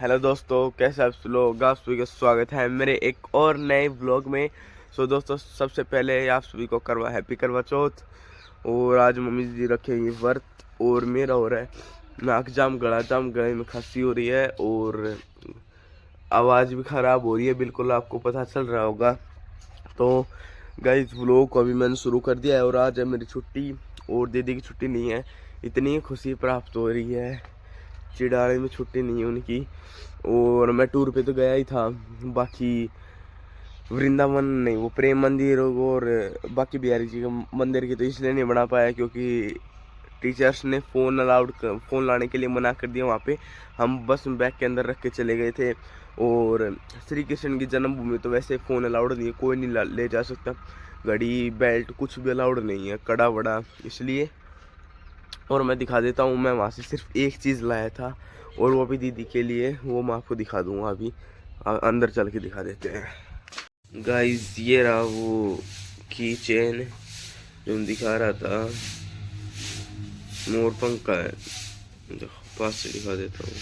Hello दोस्तों, कैसे आप लोग? आप सभी का स्वागत है मेरे एक और नए व्लॉग में। दोस्तों, सबसे पहले आप सभी को हैप्पी करवा चौथ। और आज मम्मी जी रखेंगी व्रत और मेरा हो रहा है नाक जाम, गले में खांसी हो रही है और आवाज़ भी ख़राब हो रही है, बिल्कुल आपको पता चल रहा होगा। तो गाइस, व्लॉग को अभी मैंने शुरू कर दिया है और आज है मेरी छुट्टी और दीदी की छुट्टी नहीं है। इतनी खुशी प्राप्त हो रही है, चिड़ाड़े में छुट्टी नहीं है उनकी। और मैं टूर पे तो गया ही था, बाकी वृंदावन नहीं, वो प्रेम मंदिर और बाकी बिहारी जी का मंदिर की तो इसलिए नहीं बना पाया क्योंकि टीचर्स ने फ़ोन लाने के लिए मना कर दिया। वहाँ पे हम बस में बैग के अंदर रख के चले गए थे। और श्री कृष्ण की जन्मभूमि तो वैसे फ़ोन अलाउड नहीं है, कोई नहीं ले जा सकता। घड़ी बेल्ट कुछ भी अलाउड नहीं है, कड़ा वड़ा, इसलिए। और मैं दिखा देता हूँ, मैं वहाँ से सिर्फ एक चीज़ लाया था और वो भी दीदी के लिए, वो मैं आपको दिखा दूँगा अभी। अंदर चल के दिखा देते हैं गाइस। ये रहा वो की चेन जो मैं दिखा रहा था, मोर पंख का है। पास से दिखा देता हूँ।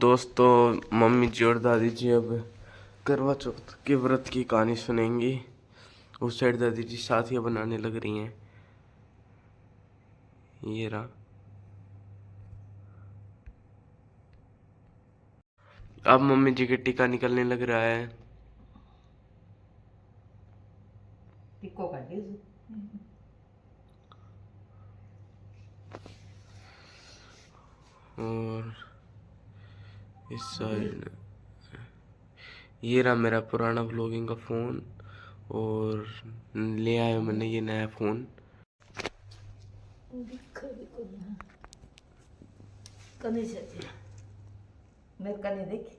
दोस्तों, मम्मी जी और दादी जी अब करवा चौथ के व्रत की कहानी सुनेंगी। उस साइड दादी जी साथियाँ बनाने लग रही हैं। ये रहा। अब मम्मी जी के टीका निकलने लग रहा है। और इस साइड ये रहा मेरा पुराना व्लॉगिंग का फ़ोन और ले आया मैंने ये नया फ़ोन। मेरे कने देख,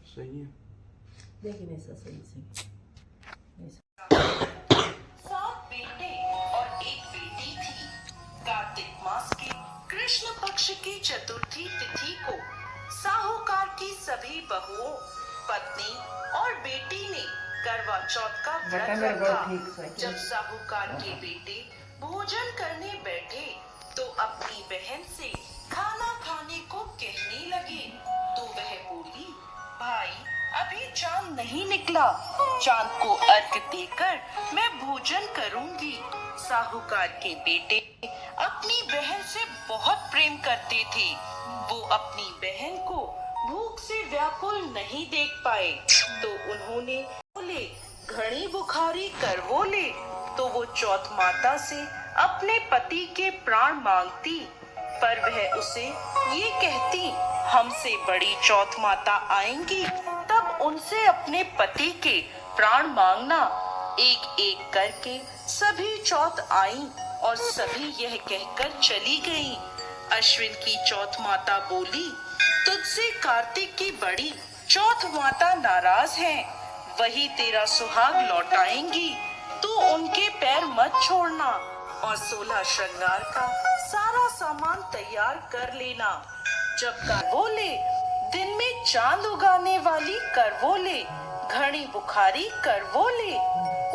सही है। देखिए मेरे साथ सही 7 बेटे और एक बेटी थी। कार्तिक मास के कृष्ण पक्ष की चतुर्थी तिथि को साहूकार की सभी बहुओं, पत्नी और बेटी ने करवा चौथ का व्रत रखा। जब साहूकार के बेटे भोजन करने बैठे तो अपनी बहन से खाना खाने को कहने लगे तो वह बोली, भाई अभी चांद नहीं निकला, चांद को अर्घ देकर मैं भोजन करूंगी। साहूकार के बेटे अपनी बहन से बहुत प्रेम करते थे। वो अपनी बहन को भूख से व्याकुल नहीं देख पाए तो उन्होंने बोले, घड़ी बुखारी करवो ले। तो वो चौथ माता से अपने पति के प्राण मांगती, पर वह उसे ये कहती, हमसे बड़ी चौथ माता आएंगी तब उनसे अपने पति के प्राण मांगना। एक एक करके सभी चौथ आई और सभी यह कहकर चली गईं। अश्विन की चौथ माता बोली, तुझसे कार्तिक की बड़ी चौथ माता नाराज है, वही तेरा सुहाग लौटाएंगी, तू उनके पैर मत छोड़ना और 16 श्रृंगार का सारा सामान तैयार कर लेना। जब करवोले दिन में चांद उगाने वाली करवोले, घड़ी बुखारी करवोले,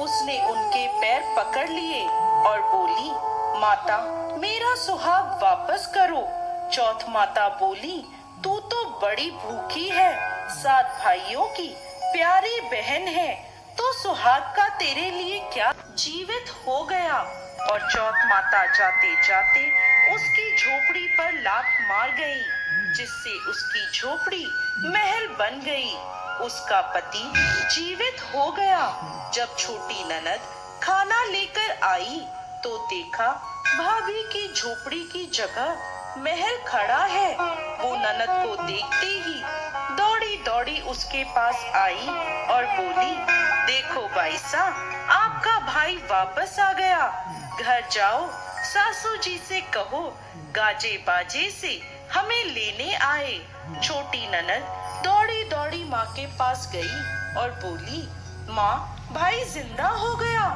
उसने उनके पैर पकड़ लिए और बोली, माता मेरा सुहाग वापस करो। चौथ माता बोली, तू तो बड़ी भूखी है, सात भाइयों की प्यारी बहन है, तो सुहाग का तेरे लिए क्या जीवित हो गया। और चौथ माता जाते जाते उसकी झोपड़ी पर लात मार गई, जिससे उसकी झोपड़ी महल बन गई। उसका पति जीवित हो गया। जब छोटी ननद खाना लेकर आई तो देखा भाभी की झोपड़ी की जगह महल खड़ा है। वो ननद को देखते ही दौड़ी दौड़ी उसके पास आई और बोली, देखो भाई साहब, आपका भाई वापस आ गया। घर जाओ, सासू जी से कहो गाजे बाजे से हमें लेने आए। छोटी ननद दौड़ी दौड़ी माँ के पास गई और बोली, माँ, भाई जिंदा हो गया।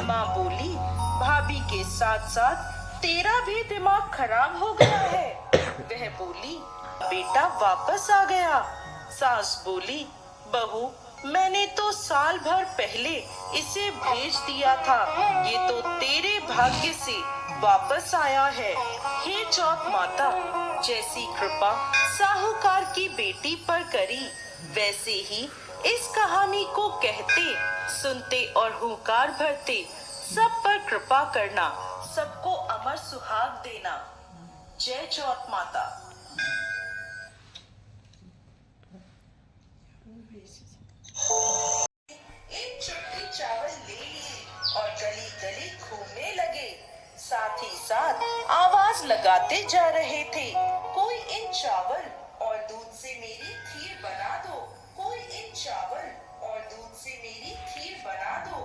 माँ बोली, भाभी के साथ साथ तेरा भी दिमाग खराब हो गया है। वह बोली, बेटा वापस आ गया। सास बोली, बहू, मैंने तो साल भर पहले इसे भेज दिया था, ये तो तेरे भाग्य से वापस आया है। हे चौथ माता, जैसी कृपा साहूकार की बेटी पर करी, वैसे ही इस कहानी को कहते, सुनते और हुंकार भरते सब पर कृपा करना, सबको अमर सुहाग देना। जय चौथ माता। एक चुटकी चावल ले लिए और गली गली घूमने लगे। साथ ही साथ आवाज लगाते जा रहे थे, कोई इन चावल और दूध से मेरी खीर बना दो, कोई इन चावल और दूध से मेरी खीर बना दो।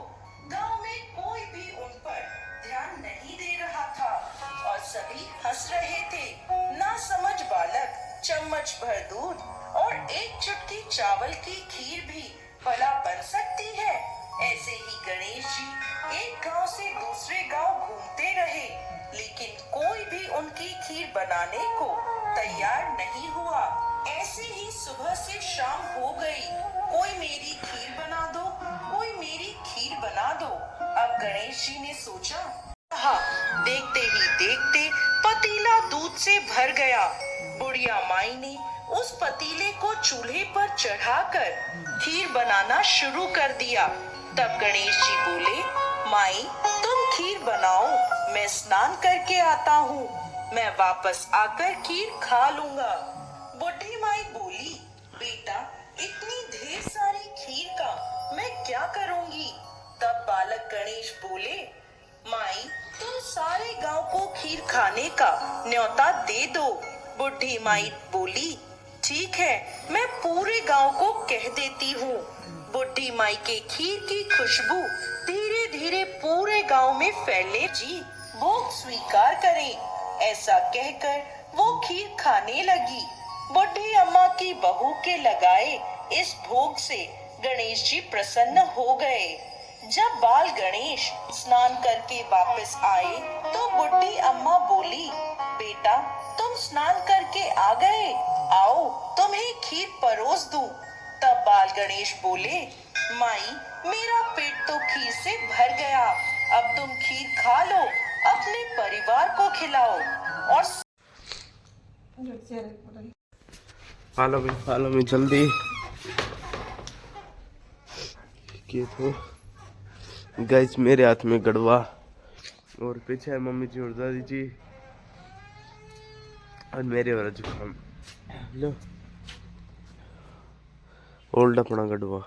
गांव में कोई भी उन पर ध्यान नहीं दे रहा था और सभी हंस रहे थे। ना समझ बालक चम्मच भर दूध और एक चुटकी चावल की खीर भी भला बन सकती है। ऐसे ही गणेश जी एक गांव से दूसरे गांव घूमते रहे, लेकिन कोई भी उनकी खीर बनाने को तैयार नहीं हुआ। ऐसे ही सुबह से शाम हो गई, कोई मेरी खीर बना दो, कोई मेरी खीर बना दो। अब गणेश जी ने सोचा, देखते ही देखते पतीला दूध से भर गया। बुढ़िया माई ने उस पतीले को चूल्हे पर चढ़ाकर खीर बनाना शुरू कर दिया। तब गणेश जी बोले, माई, तुम खीर बनाओ, मैं स्नान करके आता हूँ, मैं वापस आकर खीर खा लूंगा। बुढ़ी माई बोली, बेटा, इतनी ढेर सारी खीर का मैं क्या करूँगी। तब बालक गणेश बोले, माई, तुम सारे गांव को खीर खाने का न्योता दे दो। बुढ़ी माई बोली, ठीक है, मैं पूरे गांव को कह देती हूँ। बुढ़ी माई के खीर की खुशबू धीरे धीरे पूरे गांव में फैलने जी, भोग स्वीकार करें। ऐसा कहकर वो खीर खाने लगी। बुढ़ी अम्मा की बहू के लगाए इस भोग से गणेश जी प्रसन्न हो गए। जब बाल गणेश स्नान करके वापस आए तो बुढ़ी अम्मा बोली, बेटा, तुम स्नान करके आ गए, आओ तुम्हें खीर परोस दूं। तब बाल गणेश बोले, माई, मेरा पेट तो खीर से भर गया, अब तुम खीर खा लो, अपने परिवार को खिलाओ। और खा लो भी जल्दी। ये तो गाइस मेरे हाथ में गड़वा और पीछे है मम्मी जी और दादी जी और मेरे वाला जुकाम। लो ओल्ड अपना गड़वा।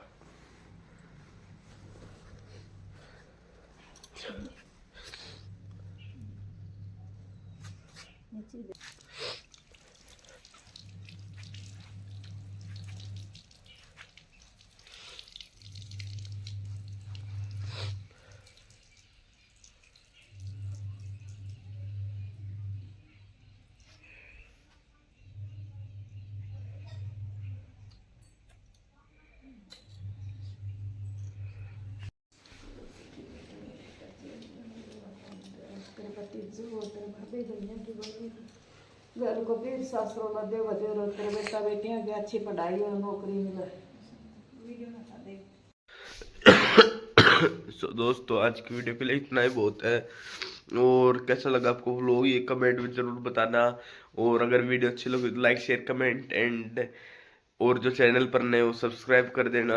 घर को भी शास्त्रों में देव देव तेरे बेटा बेटियां की अच्छी पढ़ाई और नौकरी मिले। सो दोस्तों आज की वीडियो के लिए इतना ही बहुत है। और कैसा लगा आपको व्लॉग ये कमेंट में जरूर बताना। और अगर वीडियो अच्छी लगी तो लाइक शेयर कमेंट एंड और जो चैनल पर नए हो सब्सक्राइब कर देना।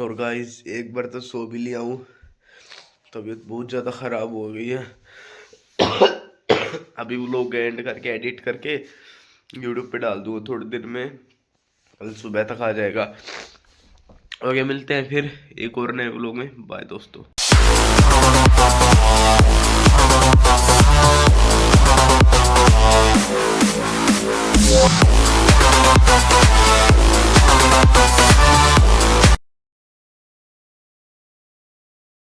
और गाइस एक बार तो सो भी लिया हूँ, तबीयत बहुत ज़्यादा ख़राब हो गई है। अभी व्लॉग एंड करके एडिट करके यूट्यूब पे डाल दूँगा थोड़ी देर में, कल सुबह तक आ जाएगा। ओके, मिलते हैं फिर एक और नए व्लॉग में। बाय दोस्तों।